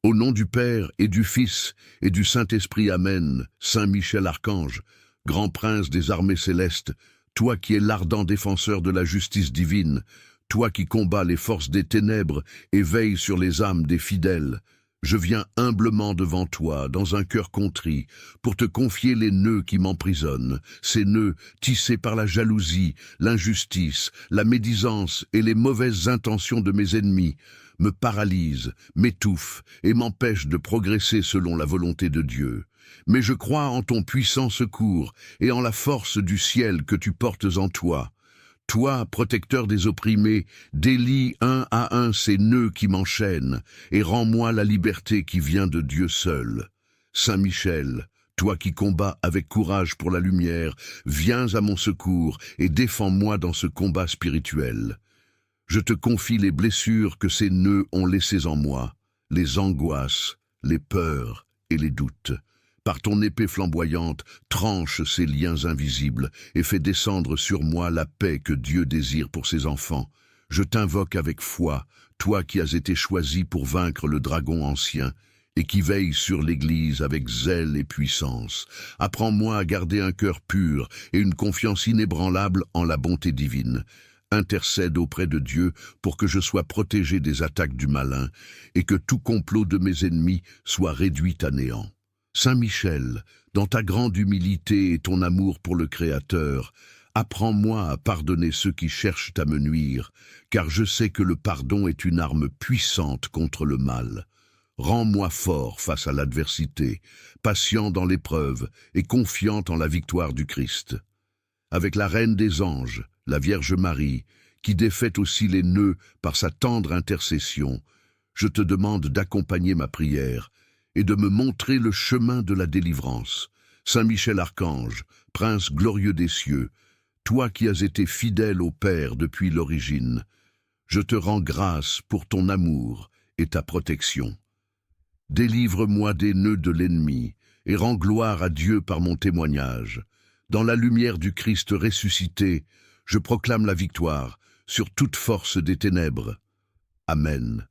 Au nom du Père et du Fils et du Saint-Esprit, Amen. Saint Michel Archange, grand prince des armées célestes, toi qui es l'ardent défenseur de la justice divine, toi qui combats les forces des ténèbres et veilles sur les âmes des fidèles, je viens humblement devant toi, dans un cœur contrit, pour te confier les nœuds qui m'emprisonnent, ces nœuds tissés par la jalousie, l'injustice, la médisance et les mauvaises intentions de mes ennemis, me paralysent, m'étouffent et m'empêchent de progresser selon la volonté de Dieu. Mais je crois en ton puissant secours et en la force du ciel que tu portes en toi. Toi, protecteur des opprimés, délie un à un ces nœuds qui m'enchaînent, et rends-moi la liberté qui vient de Dieu seul. Saint Michel, toi qui combats avec courage pour la lumière, viens à mon secours et défends-moi dans ce combat spirituel. Je te confie les blessures que ces nœuds ont laissées en moi, les angoisses, les peurs et les doutes. Par ton épée flamboyante, tranche ces liens invisibles et fais descendre sur moi la paix que Dieu désire pour ses enfants. Je t'invoque avec foi, toi qui as été choisi pour vaincre le dragon ancien et qui veille sur l'Église avec zèle et puissance. Apprends-moi à garder un cœur pur et une confiance inébranlable en la bonté divine. Intercède auprès de Dieu pour que je sois protégé des attaques du malin et que tout complot de mes ennemis soit réduit à néant. Saint Michel, dans ta grande humilité et ton amour pour le Créateur, apprends-moi à pardonner ceux qui cherchent à me nuire, car je sais que le pardon est une arme puissante contre le mal. Rends-moi fort face à l'adversité, patient dans l'épreuve et confiant en la victoire du Christ. Avec la Reine des Anges, la Vierge Marie, qui défait aussi les nœuds par sa tendre intercession, je te demande d'accompagner ma prière et de me montrer le chemin de la délivrance. Saint Michel Archange, prince glorieux des cieux, toi qui as été fidèle au Père depuis l'origine, je te rends grâce pour ton amour et ta protection. Délivre-moi des nœuds de l'ennemi et rends gloire à Dieu par mon témoignage. Dans la lumière du Christ ressuscité, je proclame la victoire sur toute force des ténèbres. Amen.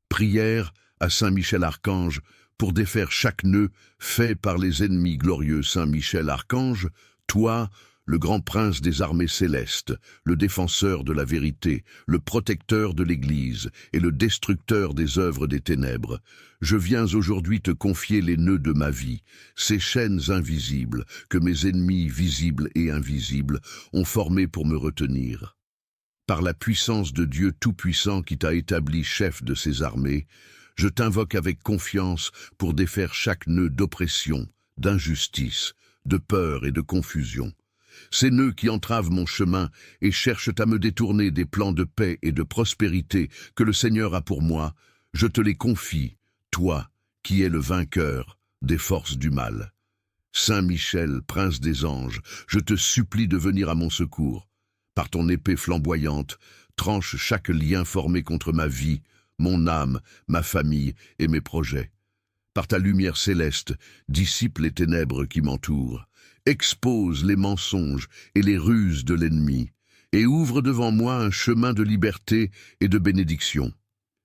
Prière à Saint Michel Archange pour défaire chaque nœud fait par les ennemis glorieux. Saint Michel Archange, toi, le grand prince des armées célestes, le défenseur de la vérité, le protecteur de l'Église et le destructeur des œuvres des ténèbres, je viens aujourd'hui te confier les nœuds de ma vie, ces chaînes invisibles que mes ennemis visibles et invisibles ont formées pour me retenir. Par la puissance de Dieu Tout-Puissant qui t'a établi chef de ses armées, je t'invoque avec confiance pour défaire chaque nœud d'oppression, d'injustice, de peur et de confusion. Ces nœuds qui entravent mon chemin et cherchent à me détourner des plans de paix et de prospérité que le Seigneur a pour moi, je te les confie, toi qui es le vainqueur des forces du mal. Saint Michel, prince des anges, je te supplie de venir à mon secours. Par ton épée flamboyante, tranche chaque lien formé contre ma vie, mon âme, ma famille et mes projets. Par ta lumière céleste, dissipe les ténèbres qui m'entourent, expose les mensonges et les ruses de l'ennemi, et ouvre devant moi un chemin de liberté et de bénédiction.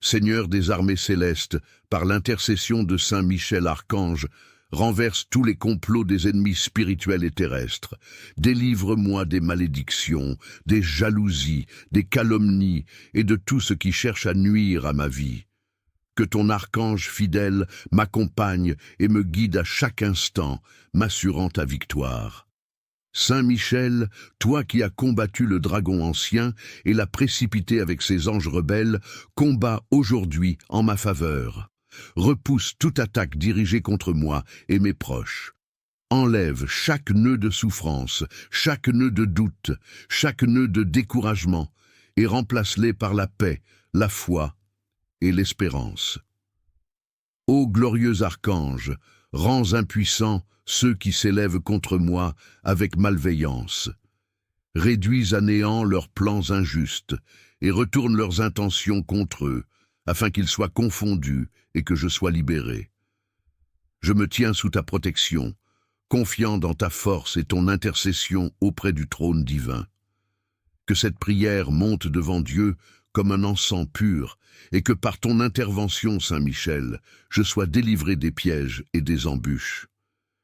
Seigneur des armées célestes, par l'intercession de Saint Michel Archange, renverse tous les complots des ennemis spirituels et terrestres. Délivre-moi des malédictions, des jalousies, des calomnies et de tout ce qui cherche à nuire à ma vie. Que ton archange fidèle m'accompagne et me guide à chaque instant, m'assurant ta victoire. Saint Michel, toi qui as combattu le dragon ancien et l'as précipité avec ses anges rebelles, combats aujourd'hui en ma faveur. Repousse toute attaque dirigée contre moi et mes proches. Enlève chaque nœud de souffrance, chaque nœud de doute, chaque nœud de découragement, et remplace-les par la paix, la foi et l'espérance. Ô glorieux archange, rends impuissants ceux qui s'élèvent contre moi avec malveillance. Réduis à néant leurs plans injustes et retourne leurs intentions contre eux, afin qu'ils soient confondus et que je sois libéré. Je me tiens sous ta protection, confiant dans ta force et ton intercession auprès du trône divin. Que cette prière monte devant Dieu comme un encens pur, et que par ton intervention, Saint Michel, je sois délivré des pièges et des embûches.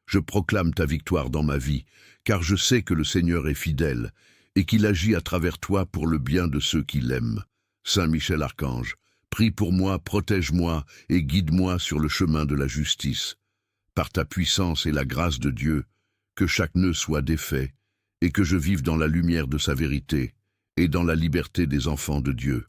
Je proclame ta victoire dans ma vie, car je sais que le Seigneur est fidèle, et qu'il agit à travers toi pour le bien de ceux qui l'aiment. Saint Michel Archange, prie pour moi, protège-moi et guide-moi sur le chemin de la justice. Par ta puissance et la grâce de Dieu, que chaque nœud soit défait, et que je vive dans la lumière de sa vérité, et dans la liberté des enfants de Dieu.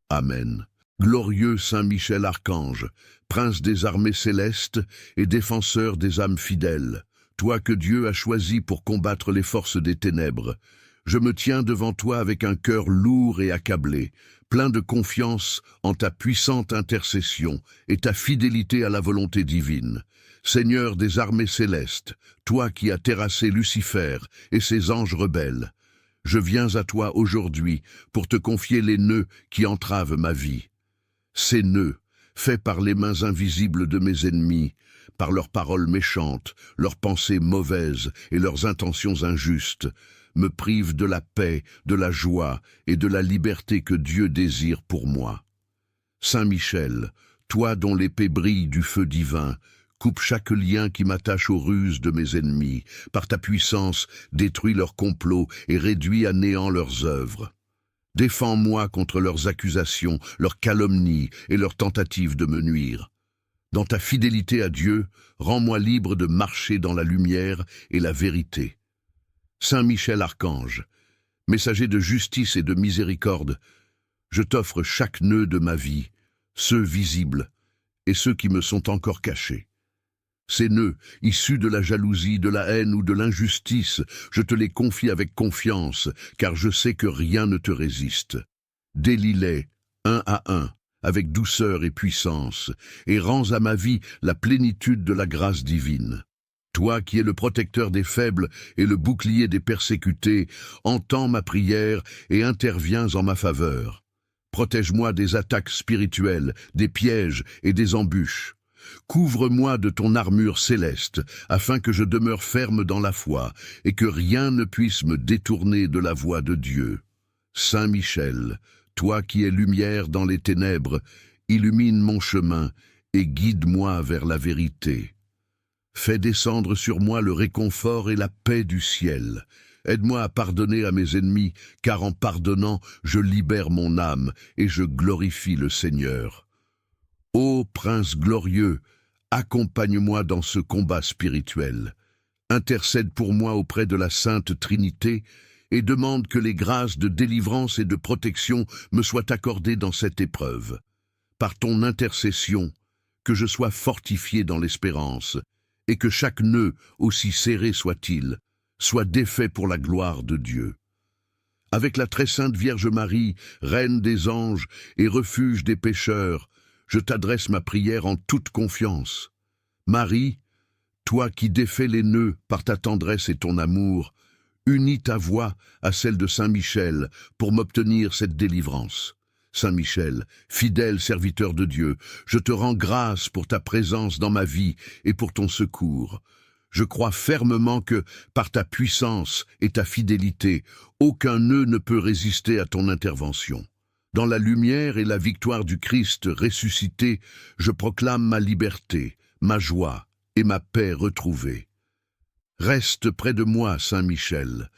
Amen. Glorieux Saint Michel Archange, prince des armées célestes et défenseur des âmes fidèles, toi que Dieu a choisi pour combattre les forces des ténèbres, je me tiens devant toi avec un cœur lourd et accablé, plein de confiance en ta puissante intercession et ta fidélité à la volonté divine. Seigneur des armées célestes, toi qui as terrassé Lucifer et ses anges rebelles, je viens à toi aujourd'hui pour te confier les nœuds qui entravent ma vie. Ces nœuds, faits par les mains invisibles de mes ennemis, par leurs paroles méchantes, leurs pensées mauvaises et leurs intentions injustes, me privent de la paix, de la joie et de la liberté que Dieu désire pour moi. Saint Michel, toi dont l'épée brille du feu divin, coupe chaque lien qui m'attache aux ruses de mes ennemis. Par ta puissance, détruis leurs complots et réduis à néant leurs œuvres. Défends-moi contre leurs accusations, leurs calomnies et leurs tentatives de me nuire. Dans ta fidélité à Dieu, rends-moi libre de marcher dans la lumière et la vérité. Saint Michel Archange, messager de justice et de miséricorde, je t'offre chaque nœud de ma vie, ceux visibles et ceux qui me sont encore cachés. Ces nœuds, issus de la jalousie, de la haine ou de l'injustice, je te les confie avec confiance, car je sais que rien ne te résiste. Délie-les, un à un, avec douceur et puissance, et rends à ma vie la plénitude de la grâce divine. Toi qui es le protecteur des faibles et le bouclier des persécutés, entends ma prière et interviens en ma faveur. Protège-moi des attaques spirituelles, des pièges et des embûches. Couvre-moi de ton armure céleste, afin que je demeure ferme dans la foi, et que rien ne puisse me détourner de la voie de Dieu. Saint Michel, toi qui es lumière dans les ténèbres, illumine mon chemin et guide-moi vers la vérité. Fais descendre sur moi le réconfort et la paix du ciel. Aide-moi à pardonner à mes ennemis, car en pardonnant, je libère mon âme et je glorifie le Seigneur. Ô Prince glorieux, accompagne-moi dans ce combat spirituel. Intercède pour moi auprès de la Sainte Trinité et demande que les grâces de délivrance et de protection me soient accordées dans cette épreuve. Par ton intercession, que je sois fortifié dans l'espérance, et que chaque nœud, aussi serré soit-il, soit défait pour la gloire de Dieu. Avec la très sainte Vierge Marie, Reine des anges et refuge des pécheurs, je t'adresse ma prière en toute confiance. Marie, toi qui défais les nœuds par ta tendresse et ton amour, unis ta voix à celle de Saint Michel pour m'obtenir cette délivrance. Saint Michel, fidèle serviteur de Dieu, je te rends grâce pour ta présence dans ma vie et pour ton secours. Je crois fermement que, par ta puissance et ta fidélité, aucun nœud ne peut résister à ton intervention. Dans la lumière et la victoire du Christ ressuscité, je proclame ma liberté, ma joie et ma paix retrouvée. Reste près de moi, Saint Michel,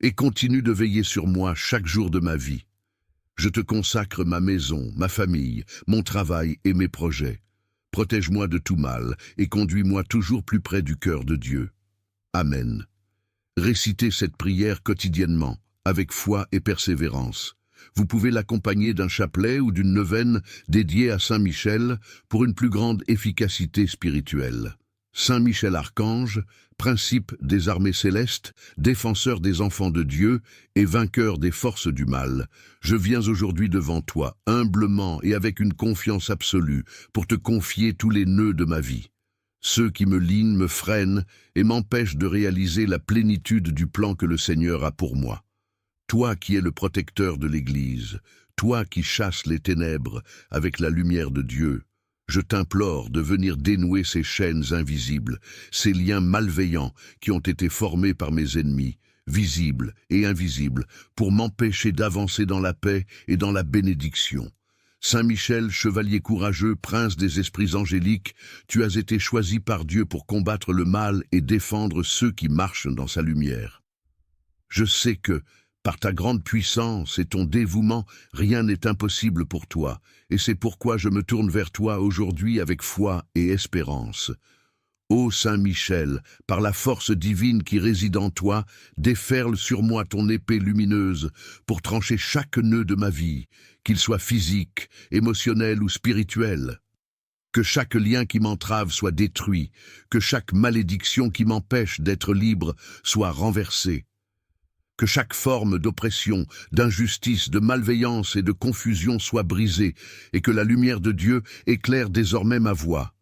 et continue de veiller sur moi chaque jour de ma vie. Je te consacre ma maison, ma famille, mon travail et mes projets. Protège-moi de tout mal et conduis-moi toujours plus près du cœur de Dieu. Amen. Récitez cette prière quotidiennement, avec foi et persévérance. Vous pouvez l'accompagner d'un chapelet ou d'une neuvaine dédiée à Saint Michel pour une plus grande efficacité spirituelle. Saint Michel Archange, principe des armées célestes, défenseur des enfants de Dieu et vainqueur des forces du mal, je viens aujourd'hui devant toi, humblement et avec une confiance absolue, pour te confier tous les nœuds de ma vie. Ceux qui me linent me freinent et m'empêchent de réaliser la plénitude du plan que le Seigneur a pour moi. Toi qui es le protecteur de l'Église, toi qui chasses les ténèbres avec la lumière de Dieu, je t'implore de venir dénouer ces chaînes invisibles, ces liens malveillants qui ont été formés par mes ennemis. visibles et invisibles, pour m'empêcher d'avancer dans la paix et dans la bénédiction. Saint Michel, chevalier courageux, prince des esprits angéliques, tu as été choisi par Dieu pour combattre le mal et défendre ceux qui marchent dans sa lumière. Je sais que, par ta grande puissance et ton dévouement, rien n'est impossible pour toi, et c'est pourquoi je me tourne vers toi aujourd'hui avec foi et espérance. Ô Saint Michel, par la force divine qui réside en toi, déferle sur moi ton épée lumineuse pour trancher chaque nœud de ma vie, qu'il soit physique, émotionnel ou spirituel. Que chaque lien qui m'entrave soit détruit, que chaque malédiction qui m'empêche d'être libre soit renversée. Que chaque forme d'oppression, d'injustice, de malveillance et de confusion soit brisée, et que la lumière de Dieu éclaire désormais ma voie.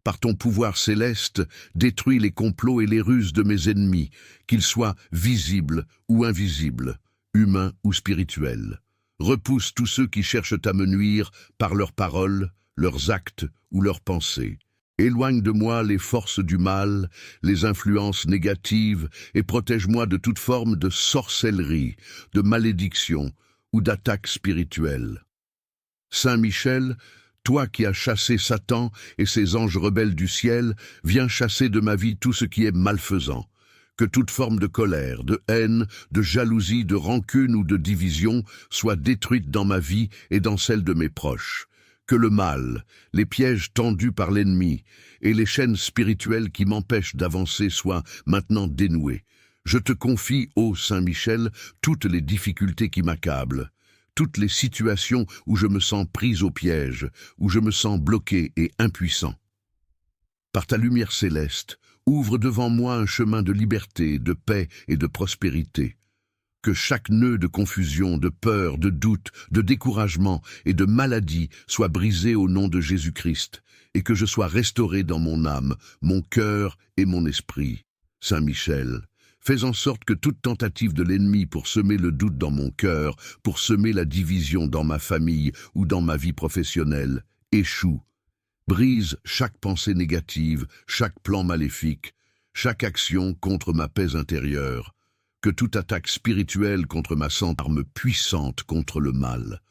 Par ton pouvoir céleste, détruis les complots et les ruses de mes ennemis, qu'ils soient visibles ou invisibles, humains ou spirituels. Repousse tous ceux qui cherchent à me nuire par leurs paroles, leurs actes ou leurs pensées. Éloigne de moi les forces du mal, les influences négatives, et protège-moi de toute forme de sorcellerie, de malédiction ou d'attaque spirituelle. Saint Michel, toi qui as chassé Satan et ses anges rebelles du ciel, viens chasser de ma vie tout ce qui est malfaisant. Que toute forme de colère, de haine, de jalousie, de rancune ou de division soit détruite dans ma vie et dans celle de mes proches. Que le mal, les pièges tendus par l'ennemi et les chaînes spirituelles qui m'empêchent d'avancer soient maintenant dénouées. Je te confie, ô Saint Michel, toutes les difficultés qui m'accablent, toutes les situations où je me sens prise au piège, où je me sens bloqué et impuissant. Par ta lumière céleste, ouvre devant moi un chemin de liberté, de paix et de prospérité. Que chaque nœud de confusion, de peur, de doute, de découragement et de maladie soit brisé au nom de Jésus-Christ, et que je sois restauré dans mon âme, mon cœur et mon esprit. Saint Michel, fais en sorte que toute tentative de l'ennemi pour semer le doute dans mon cœur, pour semer la division dans ma famille ou dans ma vie professionnelle, échoue. Brise chaque pensée négative, chaque plan maléfique, chaque action contre ma paix intérieure. Que toute attaque spirituelle contre ma santé, arme puissante contre le mal.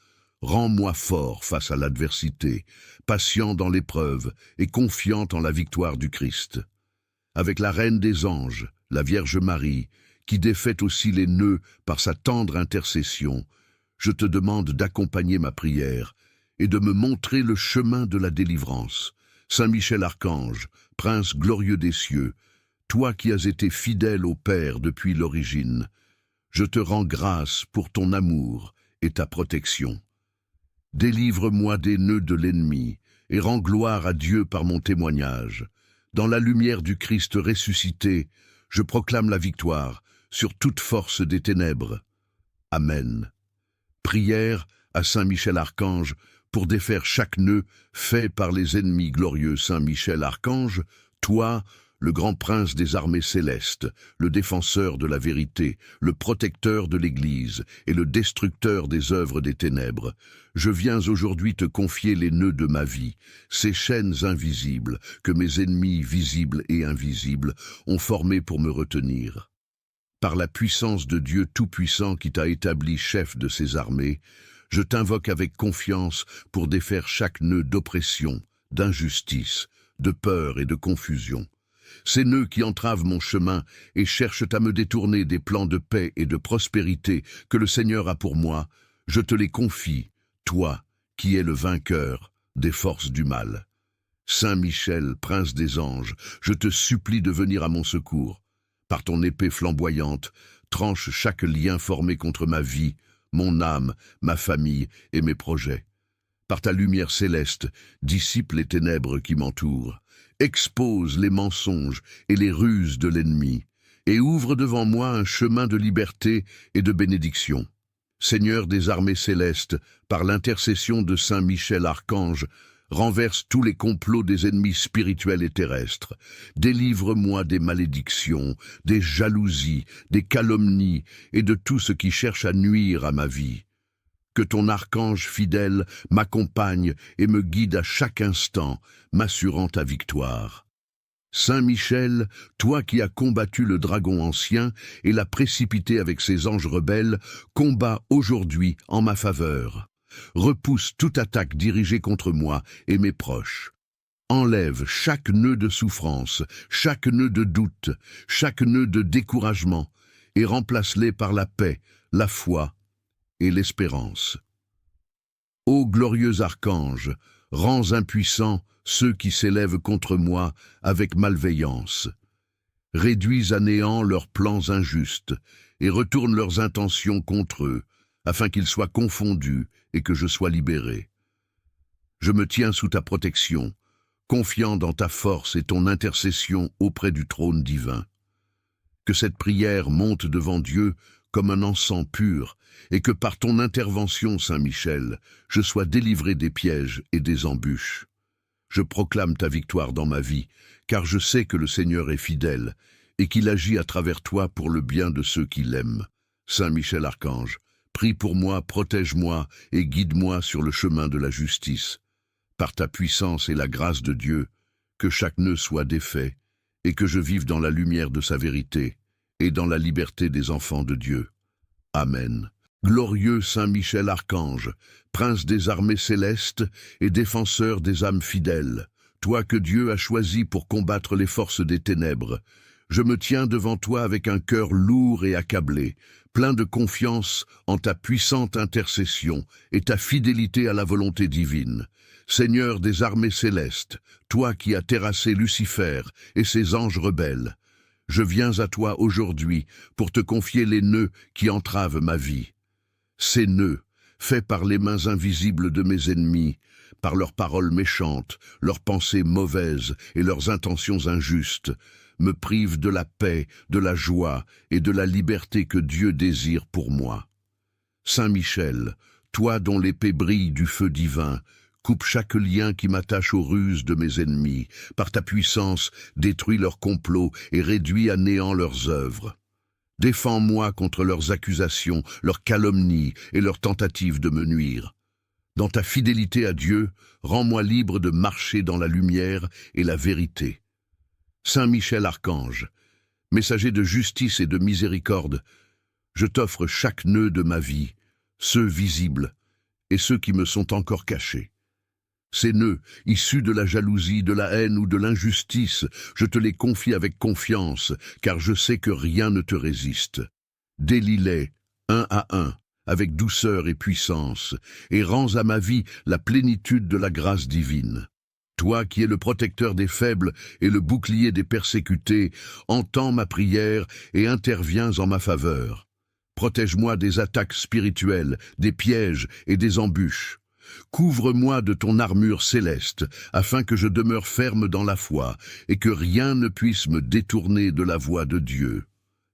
Rends-moi fort face à l'adversité, patient dans l'épreuve et confiant en la victoire du Christ. Avec la Reine des Anges, la Vierge Marie, qui défait aussi les nœuds par sa tendre intercession, je te demande d'accompagner ma prière et de me montrer le chemin de la délivrance. Saint Michel Archange, Prince glorieux des cieux, toi qui as été fidèle au Père depuis l'origine, je te rends grâce pour ton amour et ta protection. Délivre-moi des nœuds de l'ennemi et rends gloire à Dieu par mon témoignage. Dans la lumière du Christ ressuscité, je proclame la victoire sur toute force des ténèbres. Amen. Prière à Saint Michel Archange pour défaire chaque nœud fait par les ennemis glorieux. Saint Michel Archange, toi, le grand prince des armées célestes, le défenseur de la vérité, le protecteur de l'Église et le destructeur des œuvres des ténèbres, je viens aujourd'hui te confier les nœuds de ma vie, ces chaînes invisibles que mes ennemis visibles et invisibles ont formées pour me retenir. Par la puissance de Dieu Tout-Puissant qui t'a établi chef de ses armées, je t'invoque avec confiance pour défaire chaque nœud d'oppression, d'injustice, de peur et de confusion. Ces nœuds qui entravent mon chemin et cherchent à me détourner des plans de paix et de prospérité que le Seigneur a pour moi, je te les confie, toi qui es le vainqueur des forces du mal. Saint Michel, prince des anges, je te supplie de venir à mon secours. Par ton épée flamboyante, tranche chaque lien formé contre ma vie, mon âme, ma famille et mes projets. Par ta lumière céleste, dissipe les ténèbres qui m'entourent. Expose les mensonges et les ruses de l'ennemi, et ouvre devant moi un chemin de liberté et de bénédiction. Seigneur des armées célestes, par l'intercession de Saint Michel Archange, renverse tous les complots des ennemis spirituels et terrestres. Délivre-moi des malédictions, des jalousies, des calomnies et de tout ce qui cherche à nuire à ma vie. Que ton archange fidèle m'accompagne et me guide à chaque instant, m'assurant ta victoire. Saint Michel, toi qui as combattu le dragon ancien et l'as précipité avec ses anges rebelles, combats aujourd'hui en ma faveur. Repousse toute attaque dirigée contre moi et mes proches. Enlève chaque nœud de souffrance, chaque nœud de doute, chaque nœud de découragement, et remplace-les par la paix, la foi et l'espérance. Ô glorieux archange, rends impuissants ceux qui s'élèvent contre moi avec malveillance. Réduis à néant leurs plans injustes et retourne leurs intentions contre eux, afin qu'ils soient confondus et que je sois libéré. Je me tiens sous ta protection, confiant dans ta force et ton intercession auprès du trône divin. Que cette prière monte devant Dieu comme un encens pur, et que par ton intervention, Saint Michel, je sois délivré des pièges et des embûches. Je proclame ta victoire dans ma vie, car je sais que le Seigneur est fidèle, et qu'il agit à travers toi pour le bien de ceux qui l'aiment. Saint Michel Archange, prie pour moi, protège-moi et guide-moi sur le chemin de la justice. Par ta puissance et la grâce de Dieu, que chaque nœud soit défait, et que je vive dans la lumière de sa vérité, et dans la liberté des enfants de Dieu. Amen. Glorieux Saint Michel Archange, prince des armées célestes et défenseur des âmes fidèles, toi que Dieu a choisi pour combattre les forces des ténèbres, je me tiens devant toi avec un cœur lourd et accablé, plein de confiance en ta puissante intercession et ta fidélité à la volonté divine. Seigneur des armées célestes, toi qui as terrassé Lucifer et ses anges rebelles, je viens à toi aujourd'hui pour te confier les nœuds qui entravent ma vie. Ces nœuds, faits par les mains invisibles de mes ennemis, par leurs paroles méchantes, leurs pensées mauvaises et leurs intentions injustes, me privent de la paix, de la joie et de la liberté que Dieu désire pour moi. Saint Michel, toi dont l'épée brille du feu divin, coupe chaque lien qui m'attache aux ruses de mes ennemis. Par ta puissance, détruis leurs complots et réduis à néant leurs œuvres. Défends-moi contre leurs accusations, leurs calomnies et leurs tentatives de me nuire. Dans ta fidélité à Dieu, rends-moi libre de marcher dans la lumière et la vérité. Saint Michel Archange, messager de justice et de miséricorde, je t'offre chaque nœud de ma vie, ceux visibles et ceux qui me sont encore cachés. Ces nœuds, issus de la jalousie, de la haine ou de l'injustice, je te les confie avec confiance, car je sais que rien ne te résiste. Délie-les, un à un, avec douceur et puissance, et rends à ma vie la plénitude de la grâce divine. Toi qui es le protecteur des faibles et le bouclier des persécutés, entends ma prière et interviens en ma faveur. Protège-moi des attaques spirituelles, des pièges et des embûches. Couvre-moi de ton armure céleste, afin que je demeure ferme dans la foi, et que rien ne puisse me détourner de la voie de Dieu.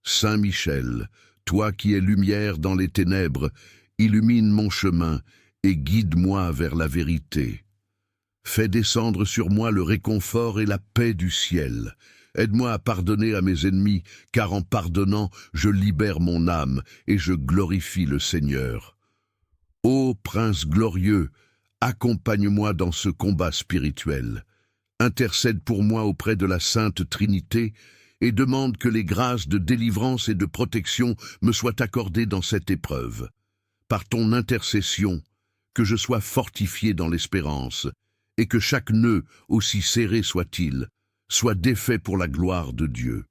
Saint Michel, toi qui es lumière dans les ténèbres, illumine mon chemin et guide-moi vers la vérité. Fais descendre sur moi le réconfort et la paix du ciel. Aide-moi à pardonner à mes ennemis, car en pardonnant, je libère mon âme et je glorifie le Seigneur. Ô Prince glorieux, accompagne-moi dans ce combat spirituel. Intercède pour moi auprès de la Sainte Trinité et demande que les grâces de délivrance et de protection me soient accordées dans cette épreuve. Par ton intercession, que je sois fortifié dans l'espérance et que chaque nœud, aussi serré soit-il, soit défait pour la gloire de Dieu.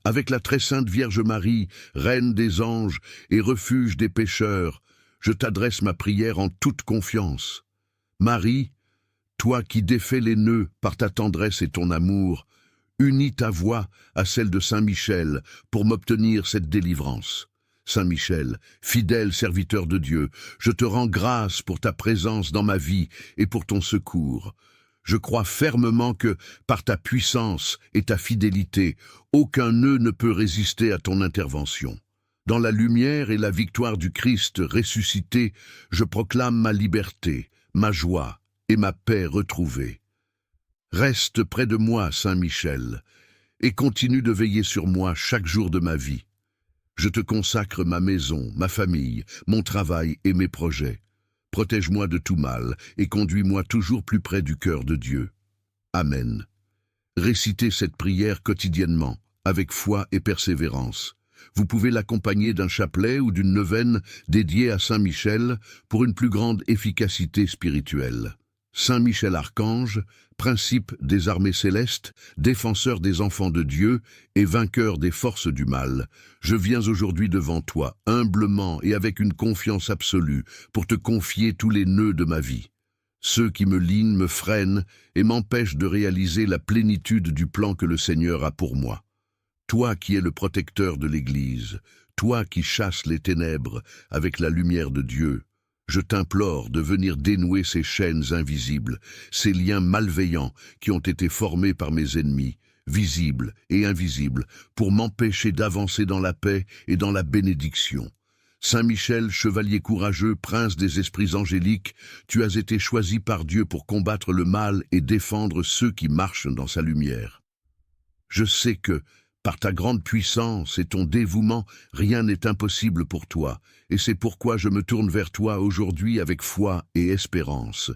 Avec la très sainte Vierge Marie, Reine des anges et refuge des pécheurs, je t'adresse ma prière en toute confiance. Marie, toi qui défais les nœuds par ta tendresse et ton amour, unis ta voix à celle de Saint Michel pour m'obtenir cette délivrance. Saint Michel, fidèle serviteur de Dieu, je te rends grâce pour ta présence dans ma vie et pour ton secours. Je crois fermement que, par ta puissance et ta fidélité, aucun nœud ne peut résister à ton intervention. Dans la lumière et la victoire du Christ ressuscité, je proclame ma liberté, ma joie et ma paix retrouvée. Reste près de moi, Saint Michel, et continue de veiller sur moi chaque jour de ma vie. Je te consacre ma maison, ma famille, mon travail et mes projets. Protège-moi de tout mal et conduis-moi toujours plus près du cœur de Dieu. Amen. Récitez cette prière quotidiennement, avec foi et persévérance. Vous pouvez l'accompagner d'un chapelet ou d'une neuvaine dédiée à Saint Michel pour une plus grande efficacité spirituelle. Saint Michel Archange, principe des armées célestes, défenseur des enfants de Dieu et vainqueur des forces du mal, je viens aujourd'hui devant toi, humblement et avec une confiance absolue, pour te confier tous les nœuds de ma vie. Ceux qui me linent me freinent et m'empêchent de réaliser la plénitude du plan que le Seigneur a pour moi. Toi qui es le protecteur de l'Église, toi qui chasses les ténèbres avec la lumière de Dieu, je t'implore de venir dénouer ces chaînes invisibles, ces liens malveillants qui ont été formés par mes ennemis, visibles et invisibles, pour m'empêcher d'avancer dans la paix et dans la bénédiction. Saint Michel, chevalier courageux, prince des esprits angéliques, tu as été choisi par Dieu pour combattre le mal et défendre ceux qui marchent dans sa lumière. Je sais que, par ta grande puissance et ton dévouement, rien n'est impossible pour toi, et c'est pourquoi je me tourne vers toi aujourd'hui avec foi et espérance.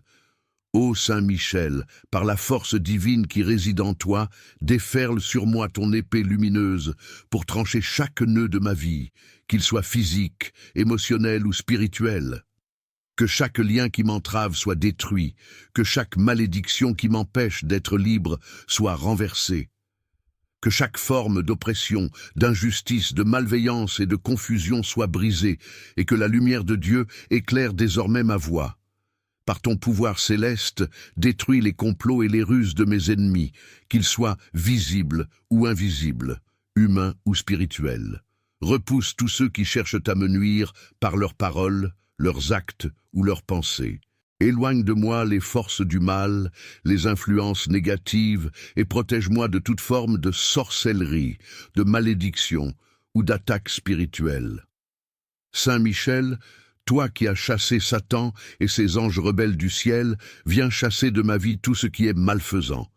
Ô Saint Michel, par la force divine qui réside en toi, déferle sur moi ton épée lumineuse pour trancher chaque nœud de ma vie, qu'il soit physique, émotionnel ou spirituel. Que chaque lien qui m'entrave soit détruit, que chaque malédiction qui m'empêche d'être libre soit renversée. Que chaque forme d'oppression, d'injustice, de malveillance et de confusion soit brisée, et que la lumière de Dieu éclaire désormais ma voie. Par ton pouvoir céleste, détruis les complots et les ruses de mes ennemis, qu'ils soient visibles ou invisibles, humains ou spirituels. Repousse tous ceux qui cherchent à me nuire par leurs paroles, leurs actes ou leurs pensées. Éloigne de moi les forces du mal, les influences négatives, et protège-moi de toute forme de sorcellerie, de malédiction ou d'attaque spirituelle. Saint Michel, toi qui as chassé Satan et ses anges rebelles du ciel, viens chasser de ma vie tout ce qui est malfaisant.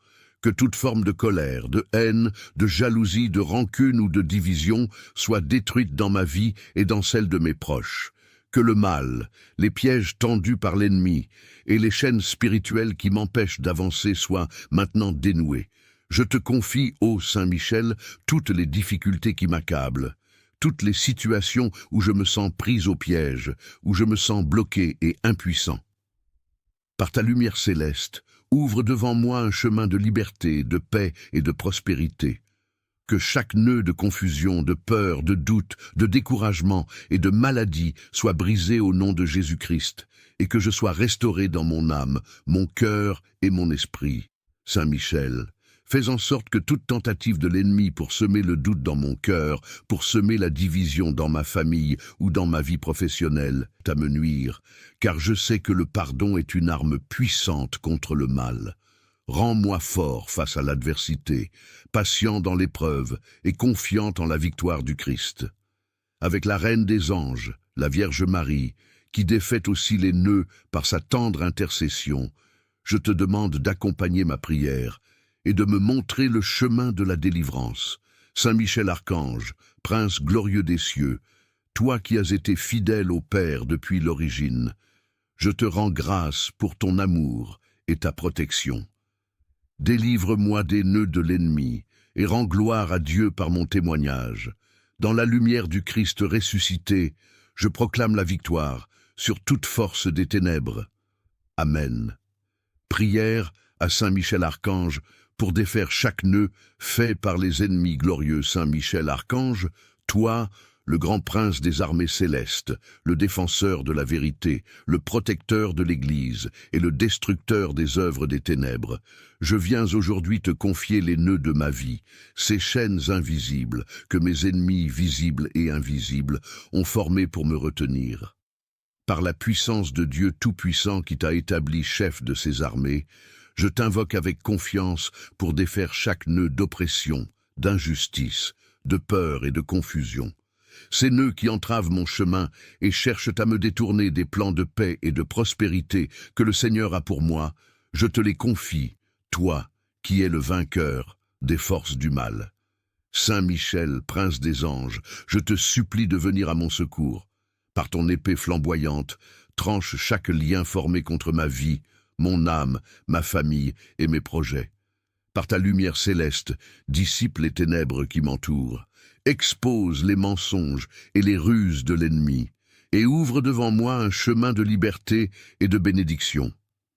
Que toute forme de colère, de haine, de jalousie, de rancune ou de division soit détruite dans ma vie et dans celle de mes proches. Que le mal, les pièges tendus par l'ennemi et les chaînes spirituelles qui m'empêchent d'avancer soient maintenant dénouées. Je te confie, ô Saint Michel, toutes les difficultés qui m'accablent, toutes les situations où je me sens prise au piège, où je me sens bloqué et impuissant. Par ta lumière céleste, ouvre devant moi un chemin de liberté, de paix et de prospérité. Que chaque nœud de confusion, de peur, de doute, de découragement et de maladie soit brisé au nom de Jésus-Christ, et que je sois restauré dans mon âme, mon cœur et mon esprit. Saint Michel, fais en sorte que toute tentative de l'ennemi pour semer le doute dans mon cœur, pour semer la division dans ma famille ou dans ma vie professionnelle, à me nuire, car je sais que le pardon est une arme puissante contre le mal. Rends-moi fort face à l'adversité, patient dans l'épreuve et confiant en la victoire du Christ. Avec la Reine des Anges, la Vierge Marie, qui défait aussi les nœuds par sa tendre intercession, je te demande d'accompagner ma prière et de me montrer le chemin de la délivrance. Saint Michel Archange, prince glorieux des cieux, toi qui as été fidèle au Père depuis l'origine, je te rends grâce pour ton amour et ta protection. Délivre-moi des nœuds de l'ennemi et rends gloire à Dieu par mon témoignage. Dans la lumière du Christ ressuscité, je proclame la victoire sur toute force des ténèbres. Amen. Prière à Saint Michel Archange pour défaire chaque nœud fait par les ennemis glorieux. Saint Michel Archange, toi, le grand prince des armées célestes, le défenseur de la vérité, le protecteur de l'Église et le destructeur des œuvres des ténèbres, je viens aujourd'hui te confier les nœuds de ma vie, ces chaînes invisibles que mes ennemis visibles et invisibles ont formées pour me retenir. Par la puissance de Dieu Tout-Puissant qui t'a établi chef de ses armées, je t'invoque avec confiance pour défaire chaque nœud d'oppression, d'injustice, de peur et de confusion. Ces nœuds qui entravent mon chemin et cherchent à me détourner des plans de paix et de prospérité que le Seigneur a pour moi, je te les confie, toi qui es le vainqueur des forces du mal. Saint Michel, prince des anges, je te supplie de venir à mon secours. Par ton épée flamboyante, tranche chaque lien formé contre ma vie, mon âme, ma famille et mes projets. par ta lumière céleste, dissipe les ténèbres qui m'entourent, expose les mensonges et les ruses de l'ennemi, et ouvre devant moi un chemin de liberté et de bénédiction.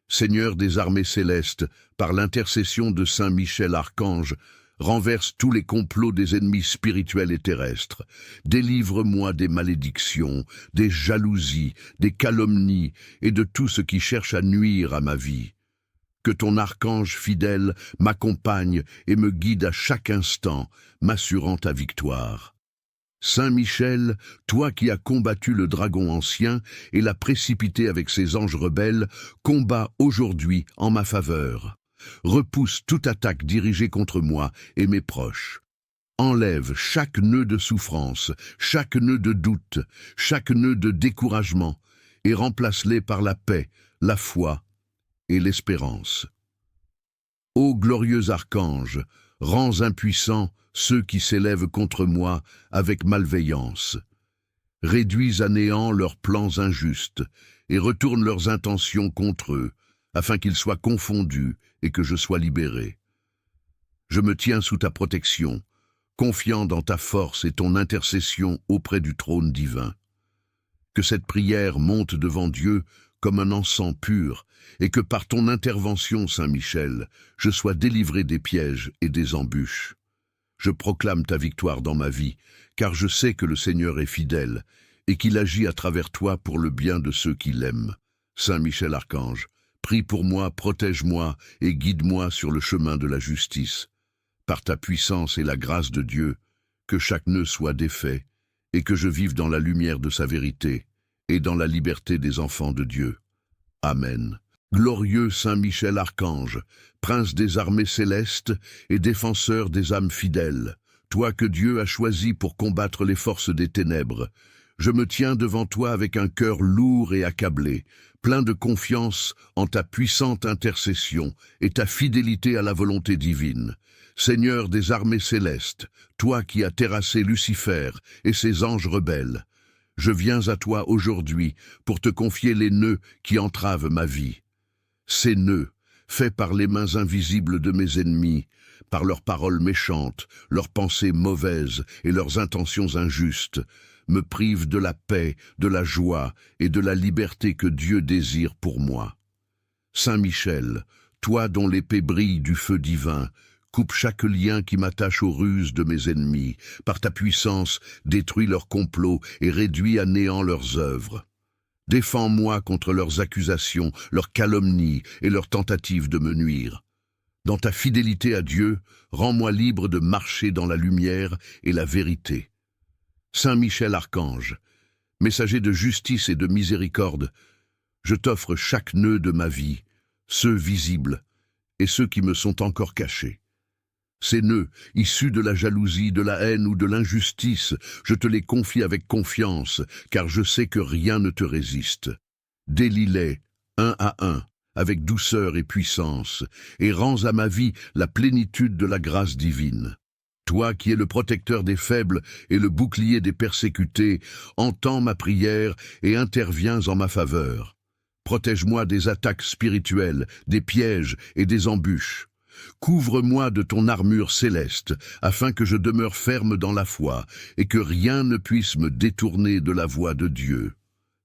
Seigneur des armées célestes, par l'intercession de Saint Michel Archange, renverse tous les complots des ennemis spirituels et terrestres. Délivre-moi des malédictions, des jalousies, des calomnies et de tout ce qui cherche à nuire à ma vie. Que ton archange fidèle m'accompagne et me guide à chaque instant, m'assurant ta victoire. Saint Michel, toi qui as combattu le dragon ancien et l'as précipité avec ses anges rebelles, combats aujourd'hui en ma faveur. Repousse toute attaque dirigée contre moi et mes proches. Enlève chaque nœud de souffrance, chaque nœud de doute, chaque nœud de découragement, et remplace-les par la paix, la foi et l'espérance. Ô glorieux archange, rends impuissants ceux qui s'élèvent contre moi avec malveillance. Réduis à néant leurs plans injustes et retourne leurs intentions contre eux, afin qu'ils soient confondus et que je sois libéré. Je me tiens sous ta protection, confiant dans ta force et ton intercession auprès du trône divin. Que cette prière monte devant Dieu comme un encens pur, et que par ton intervention, Saint Michel, je sois délivré des pièges et des embûches. Je proclame ta victoire dans ma vie, car je sais que le Seigneur est fidèle, et qu'il agit à travers toi pour le bien de ceux qui l'aiment. Saint Michel Archange, prie pour moi, protège-moi et guide-moi sur le chemin de la justice. Par ta puissance et la grâce de Dieu, que chaque nœud soit défait, et que je vive dans la lumière de sa vérité, et dans la liberté des enfants de Dieu. Amen. Glorieux Saint Michel Archange, prince des armées célestes et défenseur des âmes fidèles, toi que Dieu a choisi pour combattre les forces des ténèbres, je me tiens devant toi avec un cœur lourd et accablé, plein de confiance en ta puissante intercession et ta fidélité à la volonté divine. Seigneur des armées célestes, toi qui as terrassé Lucifer et ses anges rebelles, je viens à toi aujourd'hui pour te confier les nœuds qui entravent ma vie. Ces nœuds, faits par les mains invisibles de mes ennemis, par leurs paroles méchantes, leurs pensées mauvaises et leurs intentions injustes, me privent de la paix, de la joie et de la liberté que Dieu désire pour moi. Saint Michel, toi dont l'épée brille du feu divin, coupe chaque lien qui m'attache aux ruses de mes ennemis. Par ta puissance, détruis leurs complots et réduis à néant leurs œuvres. Défends-moi contre leurs accusations, leurs calomnies et leurs tentatives de me nuire. Dans ta fidélité à Dieu, rends-moi libre de marcher dans la lumière et la vérité. Saint Michel Archange, messager de justice et de miséricorde, je t'offre chaque nœud de ma vie, ceux visibles et ceux qui me sont encore cachés. Ces nœuds, issus de la jalousie, de la haine ou de l'injustice, je te les confie avec confiance, car je sais que rien ne te résiste. Délie-les, un à un, avec douceur et puissance, et rends à ma vie la plénitude de la grâce divine. Toi qui es le protecteur des faibles et le bouclier des persécutés, entends ma prière et interviens en ma faveur. Protège-moi des attaques spirituelles, des pièges et des embûches. Couvre-moi de ton armure céleste, afin que je demeure ferme dans la foi, et que rien ne puisse me détourner de la voie de Dieu.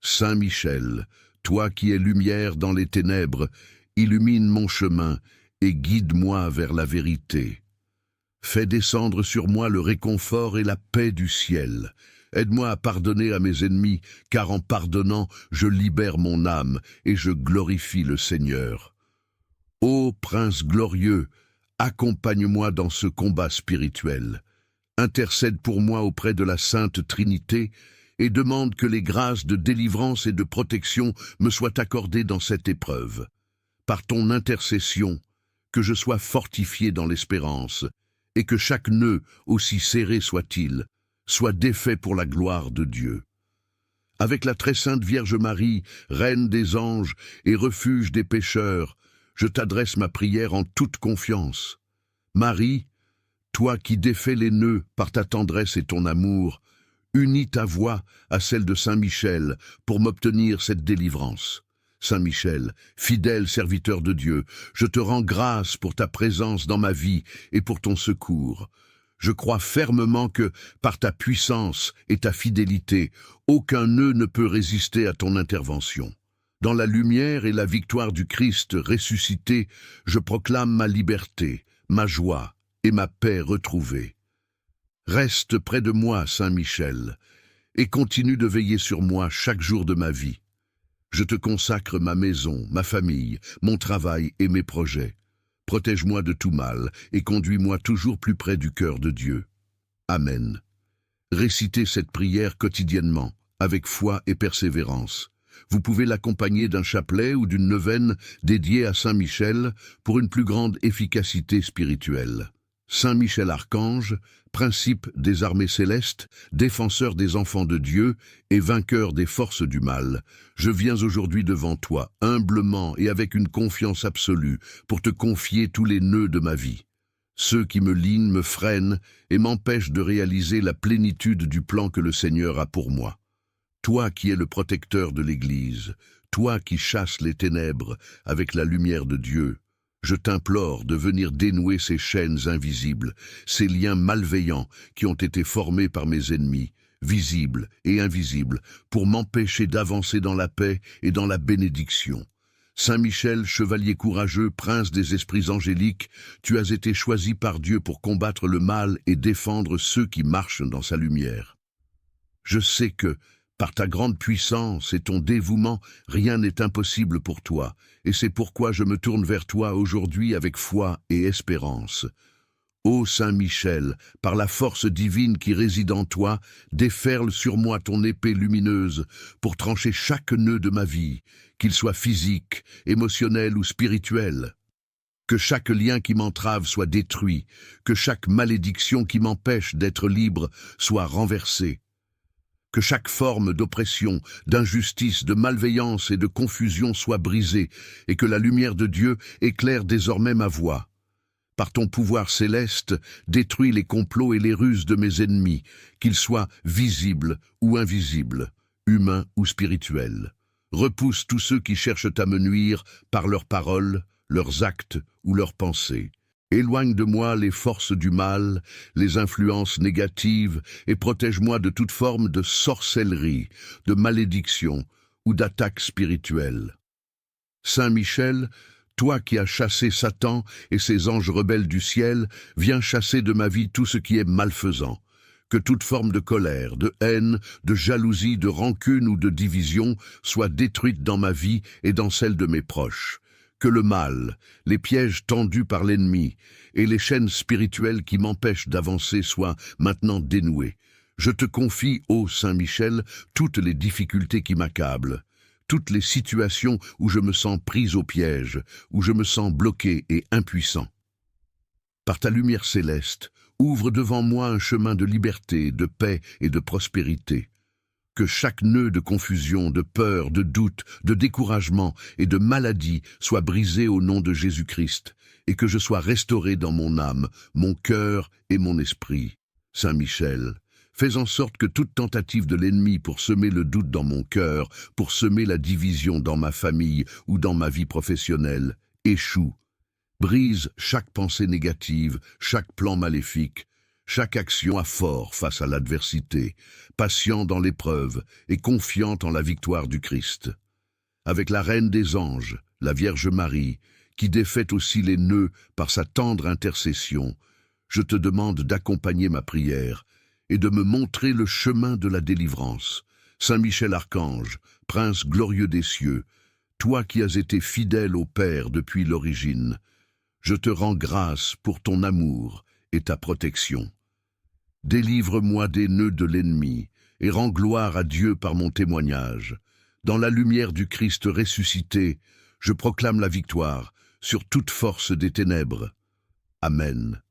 Saint Michel, toi qui es lumière dans les ténèbres, illumine mon chemin et guide-moi vers la vérité. Fais descendre sur moi le réconfort et la paix du ciel. Aide-moi à pardonner à mes ennemis, car en pardonnant, je libère mon âme et je glorifie le Seigneur. Ô Prince glorieux, accompagne-moi dans ce combat spirituel. Intercède pour moi auprès de la Sainte Trinité et demande que les grâces de délivrance et de protection me soient accordées dans cette épreuve. Par ton intercession, que je sois fortifié dans l'espérance et que chaque nœud, aussi serré soit-il, soit défait pour la gloire de Dieu. Avec la très sainte Vierge Marie, Reine des anges et refuge des pécheurs, je t'adresse ma prière en toute confiance. Marie, toi qui défais les nœuds par ta tendresse et ton amour, unis ta voix à celle de Saint Michel pour m'obtenir cette délivrance. Saint Michel, fidèle serviteur de Dieu, je te rends grâce pour ta présence dans ma vie et pour ton secours. Je crois fermement que, par ta puissance et ta fidélité, aucun nœud ne peut résister à ton intervention. Dans la lumière et la victoire du Christ ressuscité, je proclame ma liberté, ma joie et ma paix retrouvée. Reste près de moi, Saint Michel, et continue de veiller sur moi chaque jour de ma vie. Je te consacre ma maison, ma famille, mon travail et mes projets. Protège-moi de tout mal et conduis-moi toujours plus près du cœur de Dieu. Amen. Récitez cette prière quotidiennement, avec foi et persévérance. Vous pouvez l'accompagner d'un chapelet ou d'une neuvaine dédiée à Saint Michel pour une plus grande efficacité spirituelle. Saint Michel Archange, principe des armées célestes, défenseur des enfants de Dieu et vainqueur des forces du mal, je viens aujourd'hui devant toi, humblement et avec une confiance absolue, pour te confier tous les nœuds de ma vie. Ceux qui me lient me freinent et m'empêchent de réaliser la plénitude du plan que le Seigneur a pour moi. Toi qui es le protecteur de l'Église, toi qui chasses les ténèbres avec la lumière de Dieu, je t'implore de venir dénouer ces chaînes invisibles, ces liens malveillants qui ont été formés par mes ennemis, visibles et invisibles, pour m'empêcher d'avancer dans la paix et dans la bénédiction. Saint Michel, chevalier courageux, prince des esprits angéliques, tu as été choisi par Dieu pour combattre le mal et défendre ceux qui marchent dans sa lumière. Je sais que, par ta grande puissance et ton dévouement, rien n'est impossible pour toi, et c'est pourquoi je me tourne vers toi aujourd'hui avec foi et espérance. Ô Saint Michel, par la force divine qui réside en toi, déferle sur moi ton épée lumineuse pour trancher chaque nœud de ma vie, qu'il soit physique, émotionnel ou spirituel. Que chaque lien qui m'entrave soit détruit, que chaque malédiction qui m'empêche d'être libre soit renversée. Que chaque forme d'oppression, d'injustice, de malveillance et de confusion soit brisée, et que la lumière de Dieu éclaire désormais ma voie. Par ton pouvoir céleste, détruis les complots et les ruses de mes ennemis, qu'ils soient visibles ou invisibles, humains ou spirituels. Repousse tous ceux qui cherchent à me nuire par leurs paroles, leurs actes ou leurs pensées. Éloigne de moi les forces du mal, les influences négatives, et protège-moi de toute forme de sorcellerie, de malédiction ou d'attaque spirituelle. Saint Michel, toi qui as chassé Satan et ses anges rebelles du ciel, viens chasser de ma vie tout ce qui est malfaisant. Que toute forme de colère, de haine, de jalousie, de rancune ou de division soit détruite dans ma vie et dans celle de mes proches. Que le mal, les pièges tendus par l'ennemi et les chaînes spirituelles qui m'empêchent d'avancer soient maintenant dénouées. Je te confie, ô Saint Michel, toutes les difficultés qui m'accablent, toutes les situations où je me sens prise au piège, où je me sens bloqué et impuissant. Par ta lumière céleste, ouvre devant moi un chemin de liberté, de paix et de prospérité. Que chaque nœud de confusion, de peur, de doute, de découragement et de maladie soit brisé au nom de Jésus-Christ, et que je sois restauré dans mon âme, mon cœur et mon esprit. Saint Michel, fais en sorte que toute tentative de l'ennemi pour semer le doute dans mon cœur, pour semer la division dans ma famille ou dans ma vie professionnelle, échoue. Brise chaque pensée négative, chaque plan maléfique, chaque action à fort face à l'adversité, patient dans l'épreuve et confiant en la victoire du Christ. Avec la Reine des Anges, la Vierge Marie, qui défait aussi les nœuds par sa tendre intercession, je te demande d'accompagner ma prière et de me montrer le chemin de la délivrance. Saint Michel Archange, prince glorieux des cieux, toi qui as été fidèle au Père depuis l'origine, je te rends grâce pour ton amour et ta protection. Délivre-moi des nœuds de l'ennemi et rends gloire à Dieu par mon témoignage. Dans la lumière du Christ ressuscité, je proclame la victoire sur toute force des ténèbres. Amen.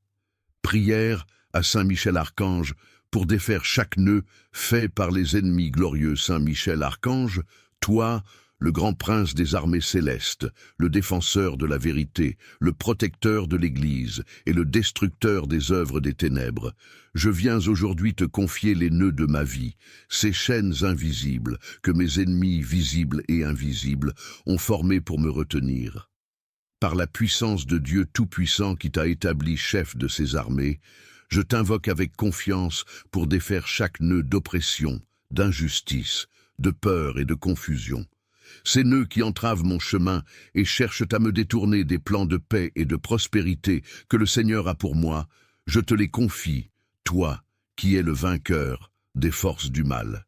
Prière à Saint Michel Archange pour défaire chaque nœud fait par les ennemis glorieux. Saint Michel Archange, toi, le grand prince des armées célestes, le défenseur de la vérité, le protecteur de l'Église et le destructeur des œuvres des ténèbres, je viens aujourd'hui te confier les nœuds de ma vie, ces chaînes invisibles que mes ennemis visibles et invisibles ont formées pour me retenir. Par la puissance de Dieu Tout-Puissant qui t'a établi chef de ses armées, je t'invoque avec confiance pour défaire chaque nœud d'oppression, d'injustice, de peur et de confusion. Ces nœuds qui entravent mon chemin et cherchent à me détourner des plans de paix et de prospérité que le Seigneur a pour moi, je te les confie, toi qui es le vainqueur des forces du mal.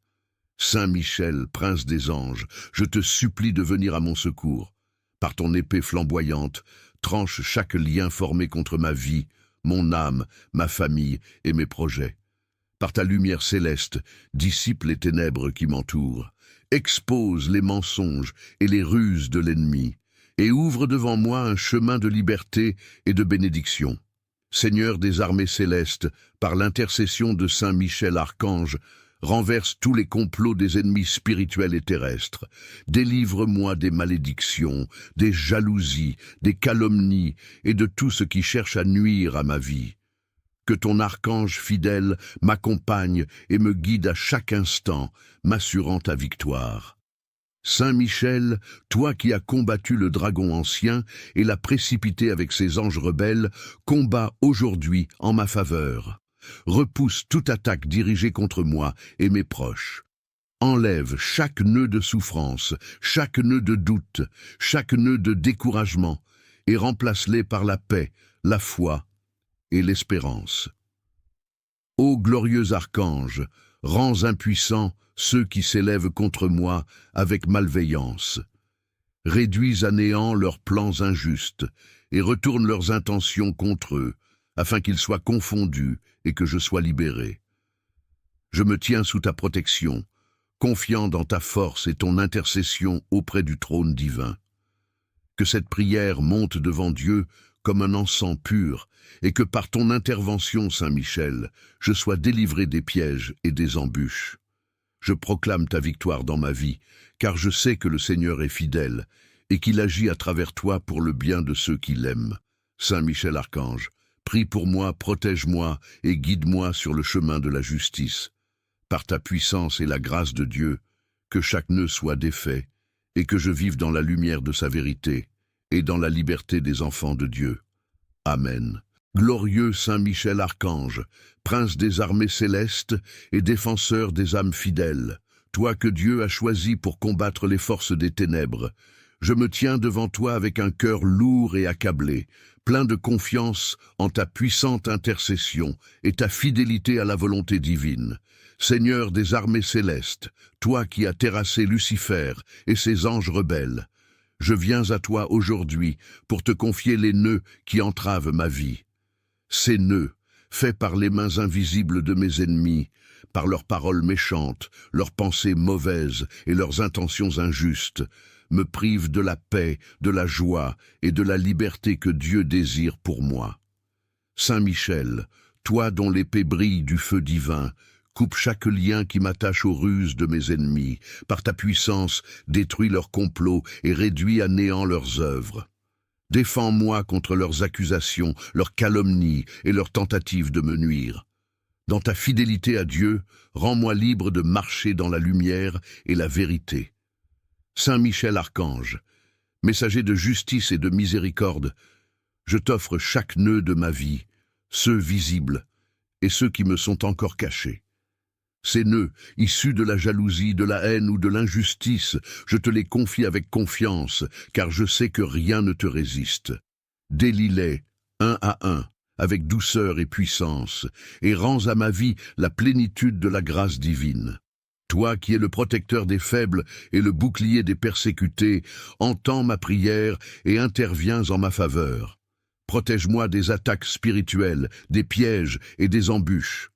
Saint Michel, prince des anges, je te supplie de venir à mon secours. Par ton épée flamboyante, tranche chaque lien formé contre ma vie, mon âme, ma famille et mes projets. Par ta lumière céleste, dissipe les ténèbres qui m'entourent, expose les mensonges et les ruses de l'ennemi, et ouvre devant moi un chemin de liberté et de bénédiction. Seigneur des armées célestes, par l'intercession de Saint Michel Archange, renverse tous les complots des ennemis spirituels et terrestres. Délivre-moi des malédictions, des jalousies, des calomnies et de tout ce qui cherche à nuire à ma vie. Que ton archange fidèle m'accompagne et me guide à chaque instant, m'assurant ta victoire. Saint Michel, toi qui as combattu le dragon ancien et l'as précipité avec ses anges rebelles, combats aujourd'hui en ma faveur. Repousse toute attaque dirigée contre moi et mes proches. Enlève chaque nœud de souffrance, chaque nœud de doute, chaque nœud de découragement, et remplace-les par la paix, la foi et l'espérance. Ô glorieux archange, rends impuissants ceux qui s'élèvent contre moi avec malveillance. Réduis à néant leurs plans injustes et retourne leurs intentions contre eux, afin qu'ils soient confondus et que je sois libéré. Je me tiens sous ta protection, confiant dans ta force et ton intercession auprès du trône divin. Que cette prière monte devant Dieu comme un encens pur, et que par ton intervention, Saint Michel, je sois délivré des pièges et des embûches. Je proclame ta victoire dans ma vie, car je sais que le Seigneur est fidèle, et qu'il agit à travers toi pour le bien de ceux qui l'aiment. Saint Michel Archange, prie pour moi, protège-moi et guide-moi sur le chemin de la justice. Par ta puissance et la grâce de Dieu, que chaque nœud soit défait, et que je vive dans la lumière de sa vérité, et dans la liberté des enfants de Dieu. Amen. Glorieux Saint Michel Archange, prince des armées célestes et défenseur des âmes fidèles, toi que Dieu a choisi pour combattre les forces des ténèbres, je me tiens devant toi avec un cœur lourd et accablé, plein de confiance en ta puissante intercession et ta fidélité à la volonté divine. Seigneur des armées célestes, toi qui as terrassé Lucifer et ses anges rebelles, je viens à toi aujourd'hui pour te confier les nœuds qui entravent ma vie. Ces nœuds, faits par les mains invisibles de mes ennemis, par leurs paroles méchantes, leurs pensées mauvaises et leurs intentions injustes, me privent de la paix, de la joie et de la liberté que Dieu désire pour moi. Saint Michel, toi dont l'épée brille du feu divin, coupe chaque lien qui m'attache aux ruses de mes ennemis. Par ta puissance, détruis leurs complots et réduis à néant leurs œuvres. Défends-moi contre leurs accusations, leurs calomnies et leurs tentatives de me nuire. Dans ta fidélité à Dieu, rends-moi libre de marcher dans la lumière et la vérité. Saint Michel Archange, messager de justice et de miséricorde, je t'offre chaque nœud de ma vie, ceux visibles et ceux qui me sont encore cachés. Ces nœuds, issus de la jalousie, de la haine ou de l'injustice, je te les confie avec confiance, car je sais que rien ne te résiste. Délie-les, un à un, avec douceur et puissance, et rends à ma vie la plénitude de la grâce divine. Toi qui es le protecteur des faibles et le bouclier des persécutés, entends ma prière et interviens en ma faveur. Protège-moi des attaques spirituelles, des pièges et des embûches.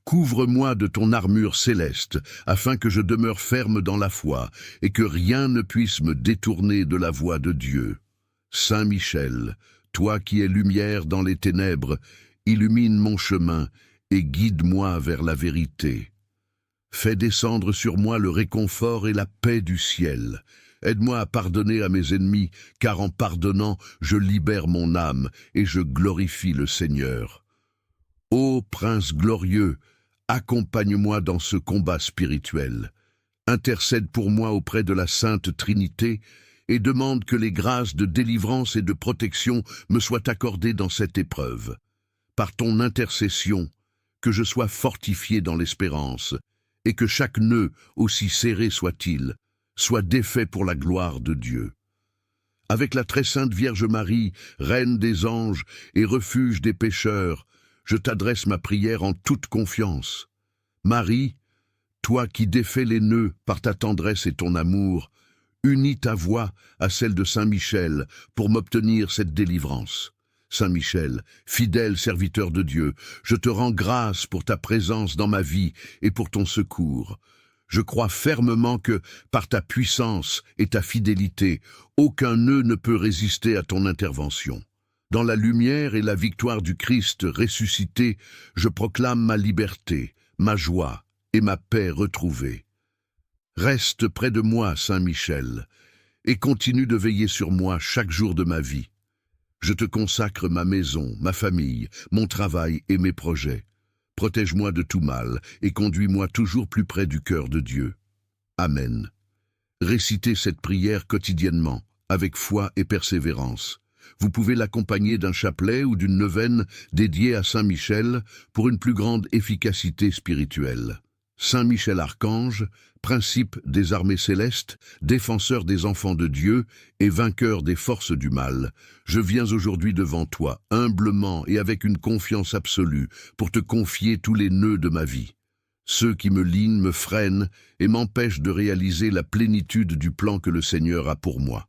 Couvre-moi de ton armure céleste, afin que je demeure ferme dans la foi, et que rien ne puisse me détourner de la voie de Dieu. Saint Michel, toi qui es lumière dans les ténèbres, illumine mon chemin et guide-moi vers la vérité. Fais descendre sur moi le réconfort et la paix du ciel. Aide-moi à pardonner à mes ennemis, car en pardonnant, je libère mon âme et je glorifie le Seigneur. Ô Prince glorieux, accompagne-moi dans ce combat spirituel. Intercède pour moi auprès de la Sainte Trinité et demande que les grâces de délivrance et de protection me soient accordées dans cette épreuve. Par ton intercession, que je sois fortifié dans l'espérance, et que chaque nœud, aussi serré soit-il, soit défait pour la gloire de Dieu. Avec la très sainte Vierge Marie, Reine des anges et refuge des pécheurs, je t'adresse ma prière en toute confiance. Marie, toi qui défais les nœuds par ta tendresse et ton amour, unis ta voix à celle de Saint Michel pour m'obtenir cette délivrance. Saint Michel, fidèle serviteur de Dieu, je te rends grâce pour ta présence dans ma vie et pour ton secours. Je crois fermement que, par ta puissance et ta fidélité, aucun nœud ne peut résister à ton intervention. Dans la lumière et la victoire du Christ ressuscité, je proclame ma liberté, ma joie et ma paix retrouvée. Reste près de moi, Saint Michel, et continue de veiller sur moi chaque jour de ma vie. Je te consacre ma maison, ma famille, mon travail et mes projets. Protège-moi de tout mal et conduis-moi toujours plus près du cœur de Dieu. Amen. Récitez cette prière quotidiennement, avec foi et persévérance. Vous pouvez l'accompagner d'un chapelet ou d'une neuvaine dédiée à Saint Michel pour une plus grande efficacité spirituelle. Saint Michel Archange, principe des armées célestes, défenseur des enfants de Dieu et vainqueur des forces du mal, je viens aujourd'hui devant toi, humblement et avec une confiance absolue, pour te confier tous les nœuds de ma vie. Ceux qui me lient me freinent et m'empêchent de réaliser la plénitude du plan que le Seigneur a pour moi.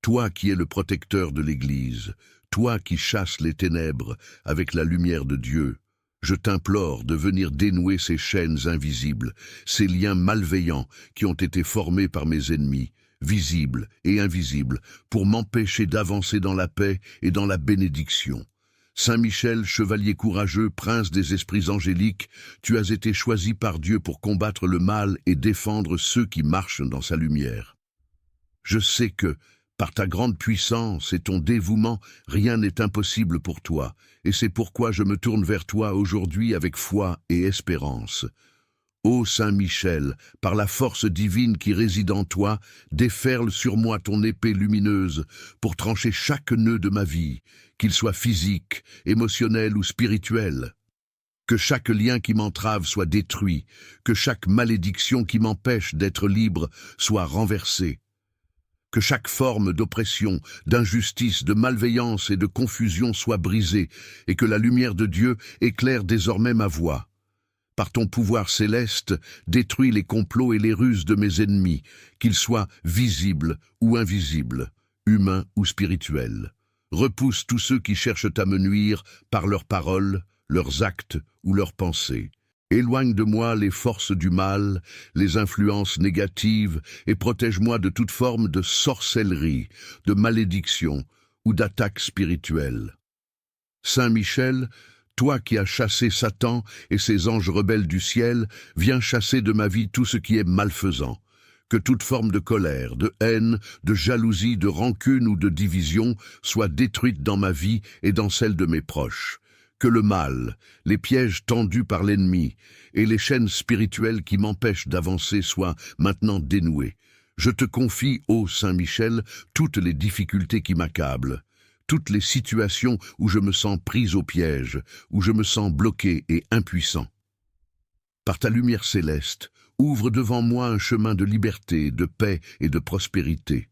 Toi qui es le protecteur de l'Église, toi qui chasses les ténèbres avec la lumière de Dieu, je t'implore de venir dénouer ces chaînes invisibles, ces liens malveillants qui ont été formés par mes ennemis, visibles et invisibles, pour m'empêcher d'avancer dans la paix et dans la bénédiction. Saint Michel, chevalier courageux, prince des esprits angéliques, tu as été choisi par Dieu pour combattre le mal et défendre ceux qui marchent dans sa lumière. Je sais que, par ta grande puissance et ton dévouement, rien n'est impossible pour toi, et c'est pourquoi je me tourne vers toi aujourd'hui avec foi et espérance. Ô Saint Michel, par la force divine qui réside en toi, déferle sur moi ton épée lumineuse pour trancher chaque nœud de ma vie, qu'il soit physique, émotionnel ou spirituel. Que chaque lien qui m'entrave soit détruit, que chaque malédiction qui m'empêche d'être libre soit renversée. Que chaque forme d'oppression, d'injustice, de malveillance et de confusion soit brisée, et que la lumière de Dieu éclaire désormais ma voie. Par ton pouvoir céleste, détruis les complots et les ruses de mes ennemis, qu'ils soient visibles ou invisibles, humains ou spirituels. Repousse tous ceux qui cherchent à me nuire par leurs paroles, leurs actes ou leurs pensées. Éloigne de moi les forces du mal, les influences négatives, et protège-moi de toute forme de sorcellerie, de malédiction ou d'attaque spirituelle. Saint Michel, toi qui as chassé Satan et ses anges rebelles du ciel, viens chasser de ma vie tout ce qui est malfaisant. Que toute forme de colère, de haine, de jalousie, de rancune ou de division soit détruite dans ma vie et dans celle de mes proches. Que le mal, les pièges tendus par l'ennemi et les chaînes spirituelles qui m'empêchent d'avancer soient maintenant dénouées. Je te confie, ô Saint Michel, toutes les difficultés qui m'accablent, toutes les situations où je me sens pris au piège, où je me sens bloqué et impuissant. Par ta lumière céleste, ouvre devant moi un chemin de liberté, de paix et de prospérité.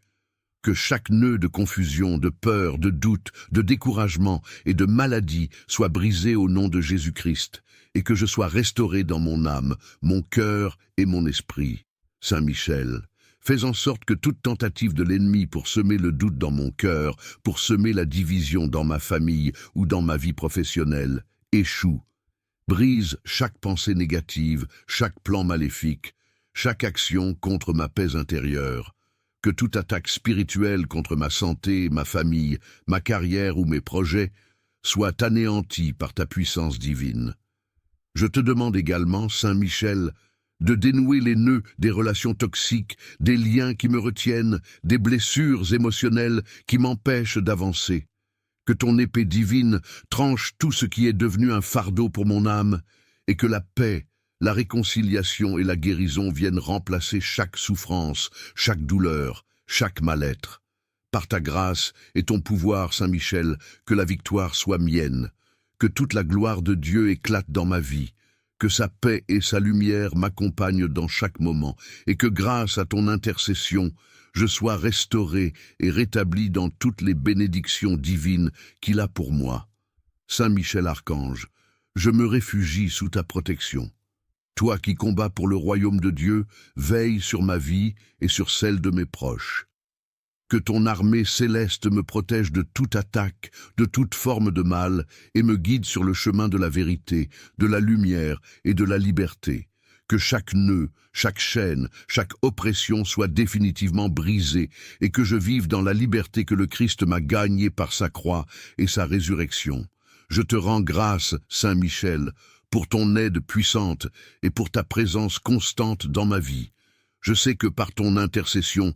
Que chaque nœud de confusion, de peur, de doute, de découragement et de maladie soit brisé au nom de Jésus-Christ, et que je sois restauré dans mon âme, mon cœur et mon esprit. Saint Michel, fais en sorte que toute tentative de l'ennemi pour semer le doute dans mon cœur, pour semer la division dans ma famille ou dans ma vie professionnelle, échoue. Brise chaque pensée négative, chaque plan maléfique, chaque action contre ma paix intérieure. Que toute attaque spirituelle contre ma santé, ma famille, ma carrière ou mes projets soit anéantie par ta puissance divine. Je te demande également, Saint Michel, de dénouer les nœuds des relations toxiques, des liens qui me retiennent, des blessures émotionnelles qui m'empêchent d'avancer. Que ton épée divine tranche tout ce qui est devenu un fardeau pour mon âme, et que la paix, la réconciliation et la guérison viennent remplacer chaque souffrance, chaque douleur, chaque mal-être. Par ta grâce et ton pouvoir, Saint-Michel, que la victoire soit mienne, que toute la gloire de Dieu éclate dans ma vie, que sa paix et sa lumière m'accompagnent dans chaque moment, et que grâce à ton intercession, je sois restauré et rétabli dans toutes les bénédictions divines qu'il a pour moi. Saint Michel Archange, je me réfugie sous ta protection. Toi qui combats pour le royaume de Dieu, veille sur ma vie et sur celle de mes proches. Que ton armée céleste me protège de toute attaque, de toute forme de mal, et me guide sur le chemin de la vérité, de la lumière et de la liberté. Que chaque nœud, chaque chaîne, chaque oppression soit définitivement brisée, et que je vive dans la liberté que le Christ m'a gagnée par sa croix et sa résurrection. Je te rends grâce, Saint Michel, pour ton aide puissante et pour ta présence constante dans ma vie. Je sais que par ton intercession,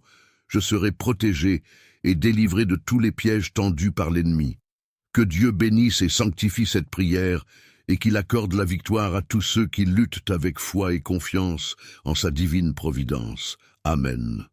je serai protégé et délivré de tous les pièges tendus par l'ennemi. Que Dieu bénisse et sanctifie cette prière et qu'il accorde la victoire à tous ceux qui luttent avec foi et confiance en sa divine providence. Amen.